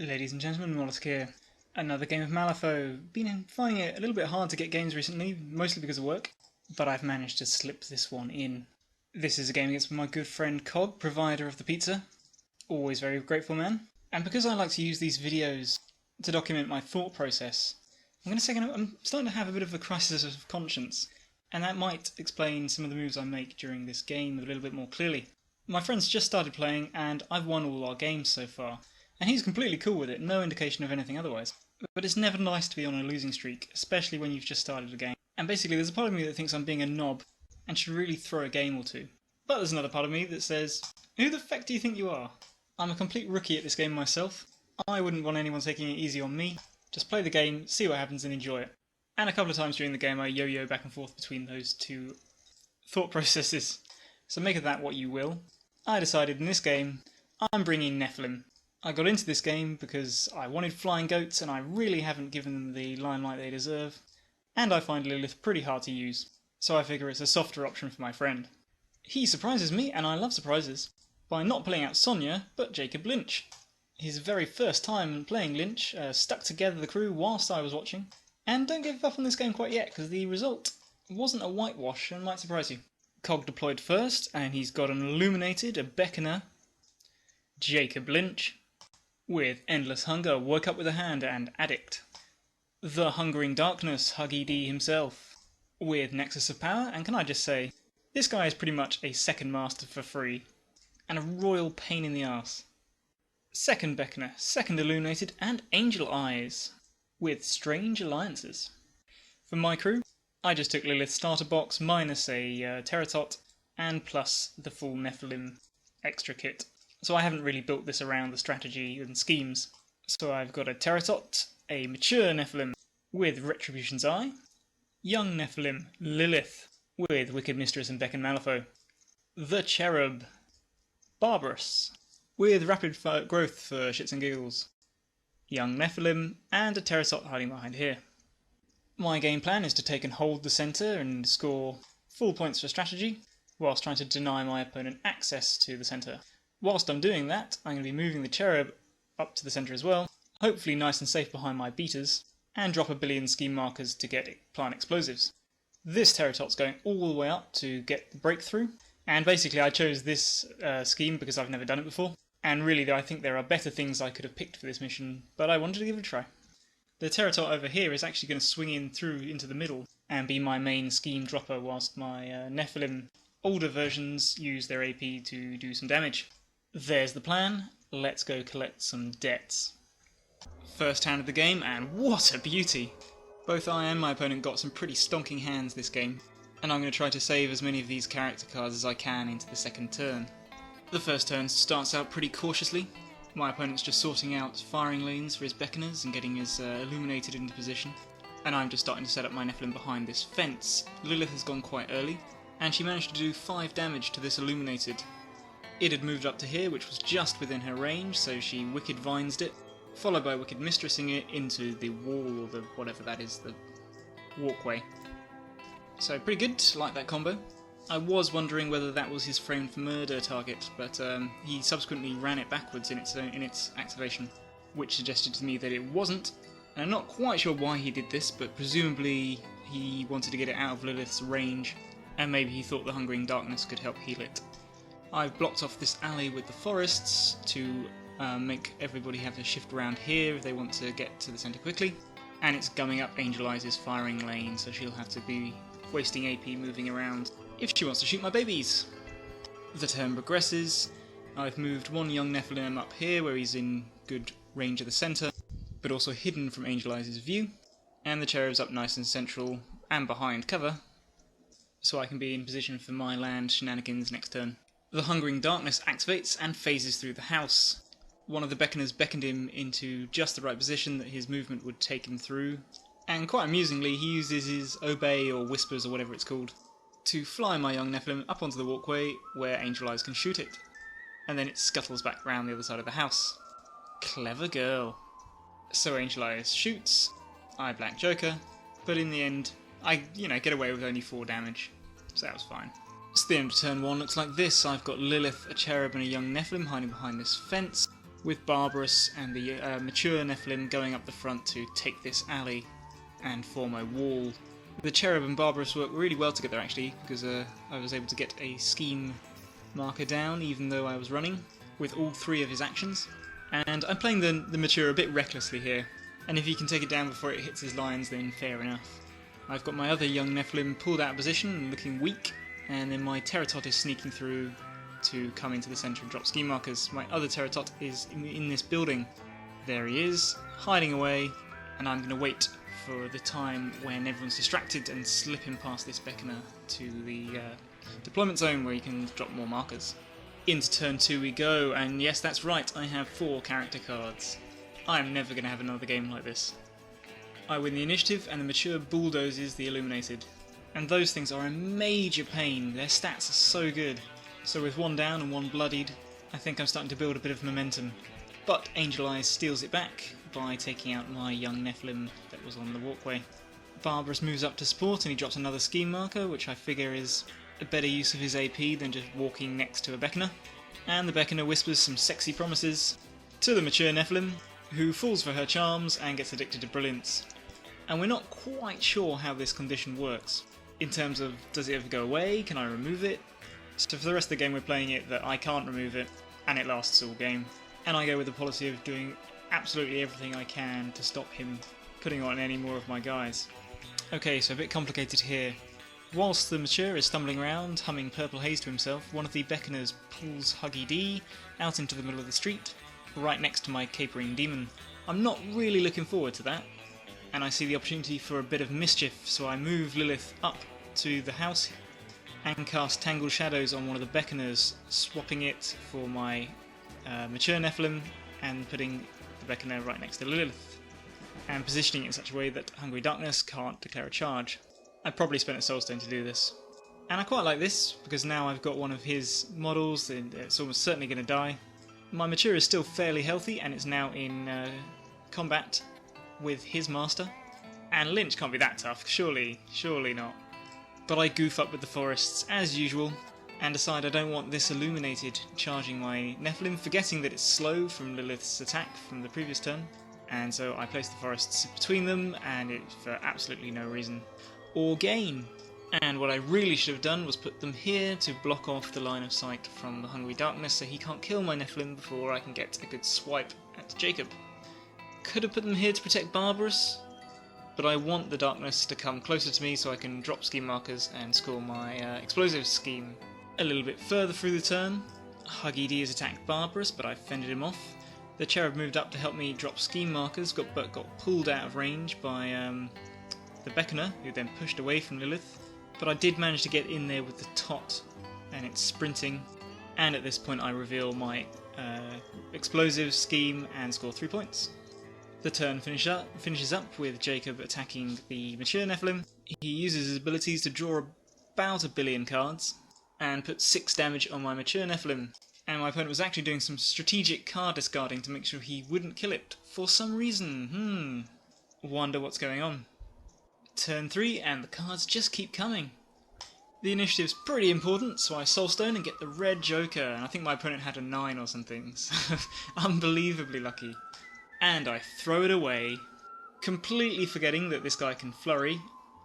Ladies and gentlemen, Mollusk here. Another game of Malifaux. Been finding it a little bit hard to get games recently, mostly because of work, but I've managed to slip this one in. This is a game against my good friend Cog, provider of the pizza. Always very grateful man. And because I like to use these videos to document my thought process, I'm starting to have a bit of a crisis of conscience, and that might explain some of the moves I make during this game a little bit more clearly. My friend's just started playing, and I've won all our games so far. And he's completely cool with it, no indication of anything otherwise. But it's never nice to be on a losing streak, especially when you've just started a game. And basically there's a part of me that thinks I'm being a knob and should really throw a game or two. But there's another part of me that says, who the feck do you think you are? I'm a complete rookie at this game myself. I wouldn't want anyone taking it easy on me. Just play the game, see what happens and enjoy it. And a couple of times during the game I yo-yo back and forth between those two thought processes. So make of that what you will. I decided in this game, I'm bringing Nephilim. I got into this game because I wanted flying goats and I really haven't given them the limelight they deserve, and I find Lilith pretty hard to use, so I figure it's a softer option for my friend. He surprises me, and I love surprises, by not pulling out Sonya, but Jacob Lynch. His very first time playing Lynch, stuck together the crew whilst I was watching, and don't give up on this game quite yet, because the result wasn't a whitewash and might surprise you. Cog deployed first, and he's got an Illuminated, a Beckoner, Jacob Lynch, with Endless Hunger, Woke Up With a Hand, and Addict. The Hungering Darkness, Huggy D himself, with Nexus of Power, and can I just say, this guy is pretty much a second master for free, and a royal pain in the arse. Second Beckoner, second Illuminated, and Angel Eyes, with Strange Alliances. For my crew, I just took Lilith's starter box minus a Teratot, and plus the full Nephilim extra kit. So I haven't really built this around the strategy and schemes. So I've got a Teratot, a mature Nephilim with Retribution's Eye, young Nephilim, Lilith with Wicked Mistress and Beckon Malifaux, the Cherub, Barbarous with Rapid Growth for shits and giggles, young Nephilim, and a Teratot hiding behind here. My game plan is to take and hold the centre and score full points for strategy, whilst trying to deny my opponent access to the centre. Whilst I'm doing that, I'm going to be moving the Cherub up to the centre as well, hopefully nice and safe behind my beaters, and drop a billion scheme markers to get plant explosives. This Teratot's going all the way up to get the breakthrough, and basically I chose this scheme because I've never done it before, and really I think there are better things I could have picked for this mission, but I wanted to give it a try. The Teratot over here is actually going to swing in through into the middle and be my main scheme dropper, whilst my Nephilim older versions use their AP to do some damage. There's the plan, let's go collect some debts. First hand of the game, and what a beauty! Both I and my opponent got some pretty stonking hands this game, and I'm going to try to save as many of these character cards as I can into the second turn. The first turn starts out pretty cautiously. My opponent's just sorting out firing lanes for his Beckoners and getting his Illuminated into position, and I'm just starting to set up my Nephilim behind this fence. Lilith has gone quite early, and she managed to do 5 damage to this Illuminated. It had moved up to here, which was just within her range, so she Wicked Vines'd it, followed by Wicked Mistressing it into the wall, or the whatever that is, the walkway. So pretty good, like that combo. I was wondering whether that was his Framed for Murder target, but he subsequently ran it backwards in its activation, which suggested to me that it wasn't, and I'm not quite sure why he did this, but presumably he wanted to get it out of Lilith's range, and maybe he thought the Hungering Darkness could help heal it. I've blocked off this alley with the forests to make everybody have to shift around here if they want to get to the centre quickly, and it's gumming up Angel Eyes' firing lane, so she'll have to be wasting AP moving around if she wants to shoot my babies. The turn progresses. I've moved one young Nephilim up here where he's in good range of the centre, but also hidden from Angel Eyes' view, and the Cherub's up nice and central and behind cover, so I can be in position for my land shenanigans next turn. The Hungering Darkness activates and phases through the house. One of the Beckoners beckoned him into just the right position that his movement would take him through, and quite amusingly he uses his Obey or Whispers or whatever it's called to fly my young Nephilim up onto the walkway where Angel Eyes can shoot it, and then it scuttles back round the other side of the house. Clever girl. So Angel Eyes shoots, I Black Joker, but in the end I get away with only 4 damage, so that was fine. So the end of turn 1 looks like this. I've got Lilith, a Cherub and a young Nephilim hiding behind this fence. with Barbarous and the mature Nephilim going up the front to take this alley and form a wall. The Cherub and Barbarous work really well together actually, because I was able to get a scheme marker down even though I was running with all 3 of his actions. And I'm playing the mature a bit recklessly here, and if he can take it down before it hits his lines, then fair enough. I've got my other young Nephilim pulled out of position and looking weak, and then my Terratot is sneaking through to come into the centre and drop scheme markers. My other Terratot is in this building. There he is, hiding away, and I'm going to wait for the time when everyone's distracted and slip him past this Beckoner to the deployment zone where he can drop more markers. Into turn 2 we go, and yes, that's right, I have 4 character cards. I'm never going to have another game like this. I win the initiative, and the mature bulldozes the illuminated. And those things are a major pain, their stats are so good. So with 1 down and 1 bloodied, I think I'm starting to build a bit of momentum. But Angel Eyes steals it back by taking out my young Nephilim that was on the walkway. Barbarous moves up to support and he drops another scheme marker, which I figure is a better use of his AP than just walking next to a Beckoner. And the Beckoner whispers some sexy promises to the mature Nephilim, who falls for her charms and gets addicted to brilliance. And we're not quite sure how this condition works, in terms of does it ever go away, can I remove it? So for the rest of the game we're playing it that I can't remove it, and it lasts all game. And I go with the policy of doing absolutely everything I can to stop him putting on any more of my guys. Okay, so a bit complicated here. Whilst the mature is stumbling around, humming Purple Haze to himself, one of the Beckoners pulls Huggy D out into the middle of the street, right next to my capering demon. I'm not really looking forward to that, and I see the opportunity for a bit of mischief, so I move Lilith up to the house and cast Tangled Shadows on one of the Beckoners, swapping it for my mature Nephilim and putting the Beckoner right next to Lilith, and positioning it in such a way that Hungry Darkness can't declare a charge. I probably spent a soulstone to do this. And I quite like this, because now I've got one of his models and it's almost certainly going to die. My mature is still fairly healthy and it's now in combat with his master. And Lynch can't be that tough, surely not. But I goof up with the forests as usual and decide I don't want this illuminated charging my Nephilim, forgetting that it's slow from Lilith's attack from the previous turn. And so I place the forests between them, and it for absolutely no reason or gain. And what I really should have done was put them here to block off the line of sight from the Hungry Darkness so he can't kill my Nephilim before I can get a good swipe at Jacob. Could have put them here to protect Barbarous, but I want the Darkness to come closer to me so I can drop scheme markers and score my explosive scheme. A little bit further through the turn, Huggy D has attacked Barbarous, but I fended him off. The Cherub moved up to help me drop scheme markers, but got pulled out of range by the Beckoner, who then pushed away from Lilith. But I did manage to get in there with the Tot, and it's sprinting. And at this point I reveal my explosive scheme and score 3 points. The turn finishes up with Jacob attacking the mature Nephilim. He uses his abilities to draw about 1 billion cards, and puts 6 damage on my mature Nephilim. And my opponent was actually doing some strategic card discarding to make sure he wouldn't kill it, for some reason. Wonder what's going on. Turn 3, and the cards just keep coming. The initiative's pretty important, so I soulstone and get the red Joker, and I think my opponent had a 9 or something, so unbelievably lucky. And I throw it away, completely forgetting that this guy can flurry.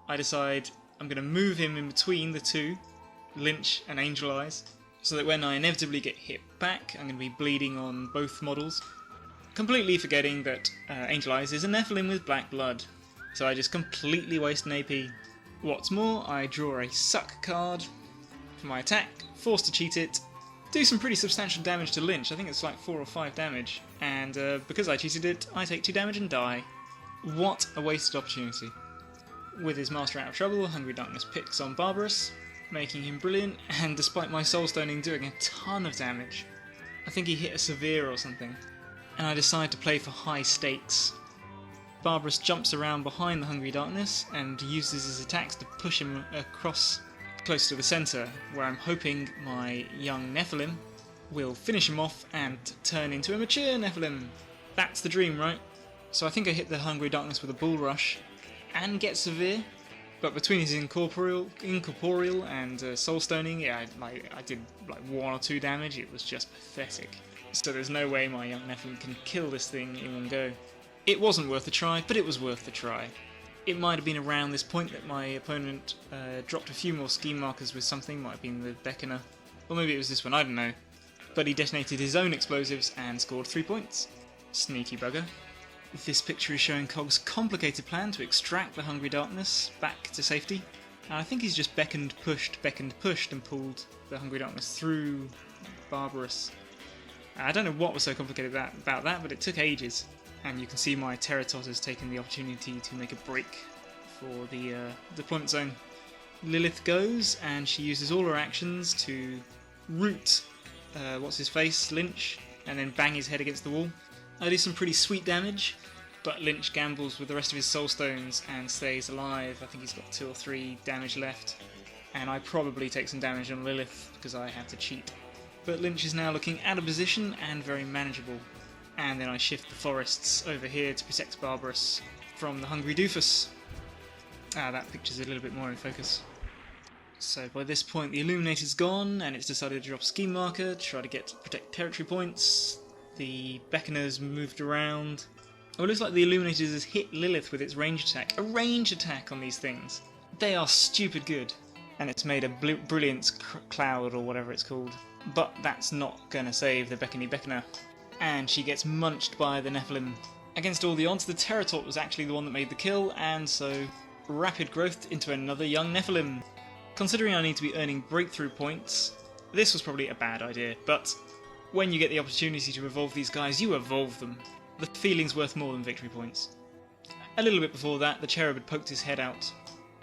I decide I'm going to move him in between the two, Lynch and Angel Eyes, so that when I inevitably get hit back, I'm going to be bleeding on both models. Completely forgetting that Angel Eyes is a Nephilim with black blood, so I just completely waste an AP. What's more, I draw a suck card for my attack, forced to cheat it, do some pretty substantial damage to Lynch, I think it's like 4 or 5 damage, and because I cheated it, I take 2 damage and die. What a wasted opportunity. With his master out of trouble, Hungry Darkness picks on Barbarous, making him brilliant, and despite my soulstoning doing a ton of damage. I think he hit a severe or something, and I decide to play for high stakes. Barbarous jumps around behind the Hungry Darkness and uses his attacks to push him across close to the centre, where I'm hoping my young Nephilim will finish him off and turn into a mature Nephilim. That's the dream, right? So I think I hit the Hungry Darkness with a Bull Rush and get severe, But between his incorporeal and soul stoning, yeah, I did like 1 or 2 damage. It was just pathetic. So there's no way my young Nephilim can kill this thing in one go. It wasn't worth a try, but it was worth the try. It might have been around this point that my opponent dropped a few more scheme markers with something, might have been the Beckoner, or maybe it was this one, I don't know. But he detonated his own explosives and scored 3 points. Sneaky bugger. This picture is showing Cog's complicated plan to extract the Hungry Darkness back to safety. And I think he's just beckoned, pushed, and pulled the Hungry Darkness through Barbarous. I don't know what was so complicated about that, but it took ages. And you can see my Terratot has taken the opportunity to make a break for the deployment zone. Lilith goes, and she uses all her actions to root what's-his-face, Lynch, and then bang his head against the wall. I do some pretty sweet damage, but Lynch gambles with the rest of his soul stones and stays alive. I think he's got 2 or 3 damage left, and I probably take some damage on Lilith because I had to cheat. But Lynch is now looking out of position and very manageable. And then I shift the forests over here to protect Barbarous from the Hungry Doofus. That picture's a little bit more in focus. So by this point the Illuminator's gone, and it's decided to drop a scheme marker to try to get protect territory points. The Beckoner's moved around. Oh, it looks like the Illuminator has hit Lilith with its range attack. A range attack on these things. They are stupid good. And it's made a brilliance cloud or whatever it's called. But that's not going to save the Beckoner. And she gets munched by the Nephilim. Against all the odds, the Terratot was actually the one that made the kill, and so rapid growth into another young Nephilim. Considering I need to be earning breakthrough points, this was probably a bad idea, but when you get the opportunity to evolve these guys, you evolve them. The feeling's worth more than victory points. A little bit before that, the Cherub had poked his head out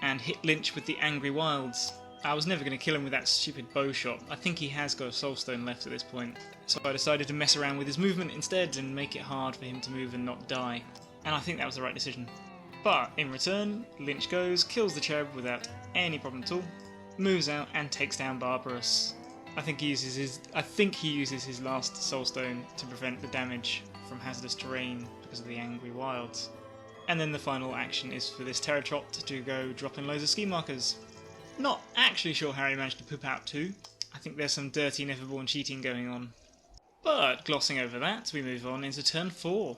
and hit Lynch with the Angry Wilds. I was never going to kill him with that stupid bow shot. I think he has got a soul stone left at this point, so I decided to mess around with his movement instead and make it hard for him to move and not die. And I think that was the right decision. But in return, Lynch goes, kills the Cherub without any problem at all, moves out and takes down Barbarous. I think he uses his last soul stone to prevent the damage from hazardous terrain because of the Angry Wilds. And then the final action is for this Terratot to go drop in loads of scheme markers. Not actually sure how he managed to poop out 2. I think there's some dirty Neverborn cheating going on. But glossing over that, we move on into turn 4.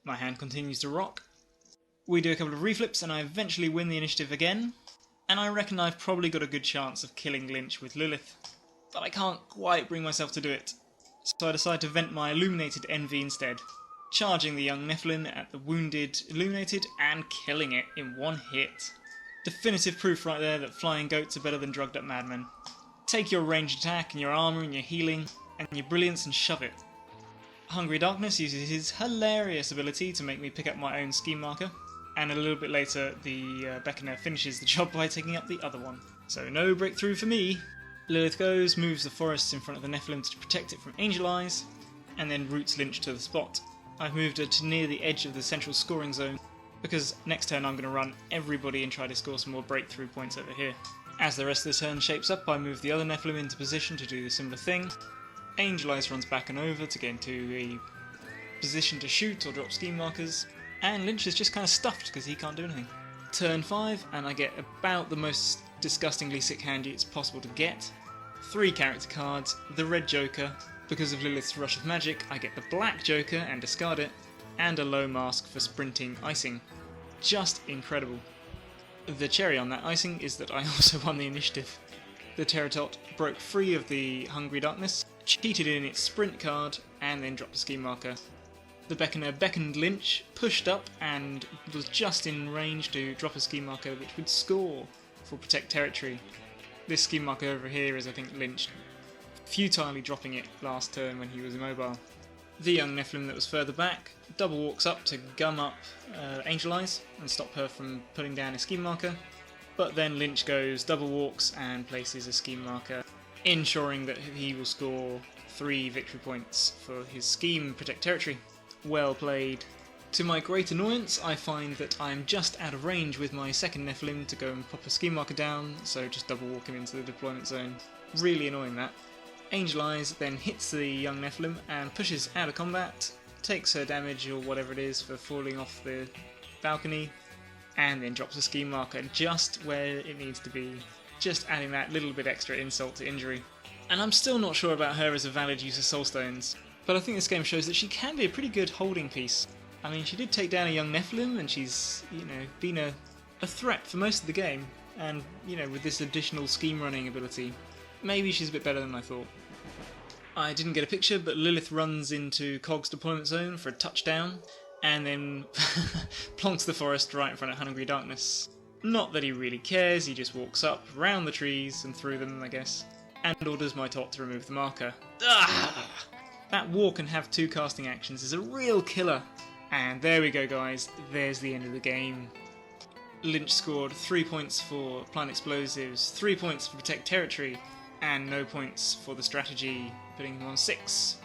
My hand continues to rock. We do a couple of reflips and I eventually win the initiative again. And I reckon I've probably got a good chance of killing Lynch with Lilith. But I can't quite bring myself to do it. So I decide to vent my Illuminated Envy instead, charging the young Nephilim at the wounded Illuminated and killing it in one hit. Definitive proof right there that flying goats are better than drugged up madmen. Take your ranged attack and your armour and your healing and your brilliance and shove it. Hungry Darkness uses his hilarious ability to make me pick up my own scheme marker, and a little bit later the Beckoner finishes the job by taking up the other one. So no breakthrough for me. Lilith goes, moves the forests in front of the Nephilim to protect it from Angel Eyes, and then roots Lynch to the spot. I've moved her to near the edge of the central scoring zone, because next turn I'm going to run everybody and try to score some more breakthrough points over here. As the rest of the turn shapes up, I move the other Nephilim into position to do the similar thing. Angel Eyes runs back and over to get into a position to shoot or drop scheme markers, and Lynch is just kind of stuffed because he can't do anything. Turn 5, and I get about the most disgustingly sick hand it's possible to get. 3 character cards, the red Joker. Because of Lilith's Rush of Magic, I get the black Joker and discard it, and a low mask for sprinting icing. Just incredible. The cherry on that icing is that I also won the initiative. The Terratot broke free of the Hungry Darkness, cheated in its sprint card, and then dropped a scheme marker. The Beckoner beckoned Lynch, pushed up, and was just in range to drop a scheme marker which would score for Protect Territory. This scheme marker over here is, I think, Lynch futilely dropping it last turn when he was immobile. The young Nephilim that was further back double walks up to gum up Angel Eyes and stop her from putting down a scheme marker, but then Lynch goes, double walks and places a scheme marker, ensuring that he will score 3 victory points for his scheme Protect Territory. Well played. To my great annoyance, I find that I am just out of range with my second Nephilim to go and pop a scheme marker down, so just double walk him into the deployment zone. Really annoying that. Angel Eyes then hits the young Nephilim and pushes out of combat, takes her damage or whatever it is for falling off the balcony, and then drops a scheme marker just where it needs to be, just adding that little bit extra insult to injury. And I'm still not sure about her as a valid use of soul stones, but I think this game shows that she can be a pretty good holding piece. I mean, she did take down a young Nephilim, and she's, been a threat for most of the game, and, with this additional scheme running ability, maybe she's a bit better than I thought. I didn't get a picture, but Lilith runs into Cog's deployment zone for a touchdown, and then plonks the forest right in front of Hungry Darkness. Not that he really cares, he just walks up, round the trees, and through them, I guess, and orders my tot to remove the marker. Ah! That walk and have 2 casting actions is a real killer. And there we go, guys, there's the end of the game. Lynch scored 3 points for plant explosives, 3 points for protect territory, and no points for the strategy, putting him on 6.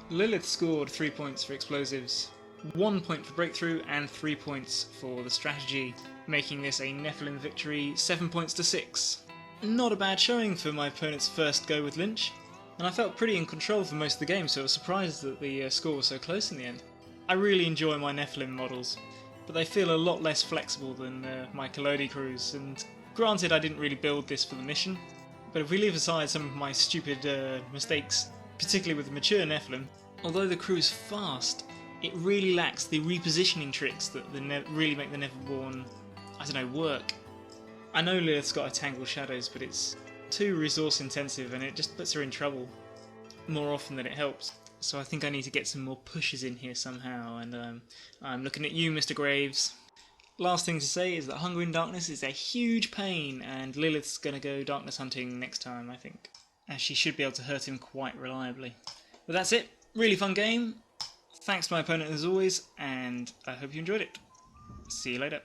Lilith scored 3 points for explosives, 1 point for breakthrough, and 3 points for the strategy, making this a Nephilim victory, 7 points to 6. Not a bad showing for my opponent's first go with Lynch, and I felt pretty in control for most of the game, so I was surprised that the score was so close in the end. I really enjoy my Nephilim models, but they feel a lot less flexible than my Kalodi crews, and granted I didn't really build this for the mission, but if we leave aside some of my stupid mistakes, particularly with the mature Nephilim, although the crew is fast, it really lacks the repositioning tricks that really make the Neverborn, work. I know Lilith's got a Tangle Shadows, but it's too resource intensive and it just puts her in trouble more often than it helps. So I think I need to get some more pushes in here somehow, and I'm looking at you, Mr. Graves. Last thing to say is that Hunger in Darkness is a huge pain, and Lilith's going to go darkness hunting next time, I think, as she should be able to hurt him quite reliably. But that's it, really fun game. Thanks to my opponent as always, and I hope you enjoyed it. See you later.